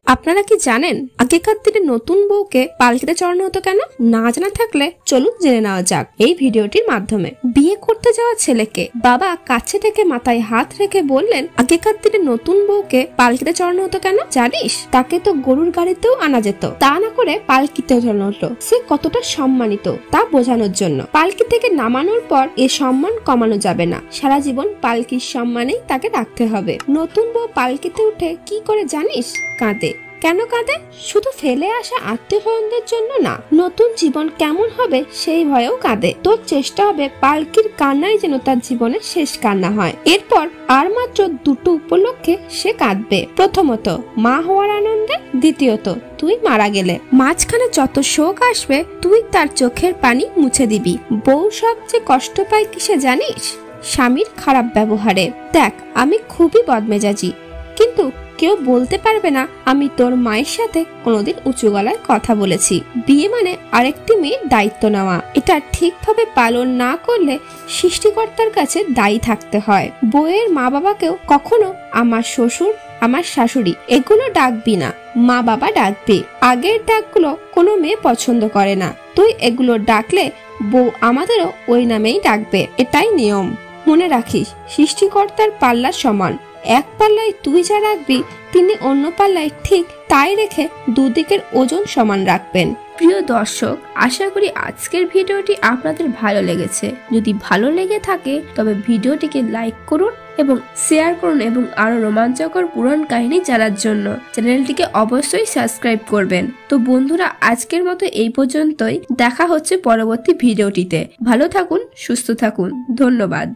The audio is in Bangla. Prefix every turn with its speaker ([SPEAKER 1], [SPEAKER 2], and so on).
[SPEAKER 1] আপনারা কি জানেন আগেকার দিনে নতুন বউকে পালকিতে চড়ানো হতো কেন? না জানা থাকলে চলুন জেনে নেওয়া যাক এই ভিডিওটির মাধ্যমে। বিয়ে করতে যাওয়া ছেলেকে বাবা কাছে থেকে মাথায় হাত রেখে বললেন, আগেকার দিনে নতুন বউকে পালকিতে চড়ানো হতো কেন জানিস? তাকে তো গরুর গাড়িতেও আনা যেত, তা না করে পালকিতেও চড়ানো হতো। সে কতটা সম্মানিত তা বোঝানোর জন্য। পালকি থেকে নামানোর পর এ সম্মান কমানো যাবে না, সারা জীবন পালকির সম্মানেই তাকে রাখতে হবে। নতুন বউ পালকিতে উঠে কি করে জানিস? কাঁদে। কেন কাঁদে? শুধু ফেলে আসা আত্মীয়-স্বজনদের জন্য না, নতুন জীবন কেমন হবে সেই ভয়েও কাঁদে। তোর চেষ্টা হবে পালকির কান্নাই যেন তার জীবনের শেষ কান্না হয়। এরপর আর মাত্র দুটো উপলক্ষে সে কাঁদবে। প্রথমত মা হওয়ার আনন্দে, দ্বিতীয়ত তুই মারা গেলে। মাঝখানে যত শোক আসবে তুই তার চোখের পানি মুছে দিবি। বউ সবচেয়ে কষ্ট পায় কিসে জানিস? স্বামীর খারাপ ব্যবহারে। দেখ, আমি খুবই বদমেজাজি, কিন্তু কেউ বলতে পারবে না আমি তোর মায়ের সাথে কোনোদিন উঁচু গলায় কথা বলেছি। বিয়ে মানে আরেকটি মেয়ের দায়িত্ব নেওয়া। এটা ঠিকভাবে পালন না করলে সৃষ্টিকর্তার কাছে দায়ী থাকতে হয়। বউয়ের মা বাবাকেও কখনো আমার শ্বশুর, আমার শাশুড়ি এগুলো ডাকবি না, মা বাবা ডাকবি। আগের ডাকগুলো কোনো মেয়ে পছন্দ করে না। তুই এগুলো ডাকলে বউ আমাদেরও ওই নামেই ডাকবে, এটাই নিয়ম। মনে রাখিস, সৃষ্টিকর্তার পাল্লা সমান। এক পাল্লায় তুই যা রাখবি তিনি অন্য পাল্লায় ঠিক তাই রেখে দুদিকের ওজন সমান রাখবেন। প্রিয় দর্শক, আশা করি আজকের ভিডিওটি আপনাদের ভালো লেগেছে। যদি ভালো লেগে থাকে তবে ভিডিওটিকে লাইক করুন এবং শেয়ার করুন, এবং আরো রোমাঞ্চকর পুরাণ কাহিনী জানার জন্য চ্যানেলটিকে অবশ্যই সাবস্ক্রাইব করবেন। তো বন্ধুরা, আজকের মতো এই পর্যন্তই। দেখা হচ্ছে পরবর্তী ভিডিওটিতে। ভালো থাকুন, সুস্থ থাকুন, ধন্যবাদ।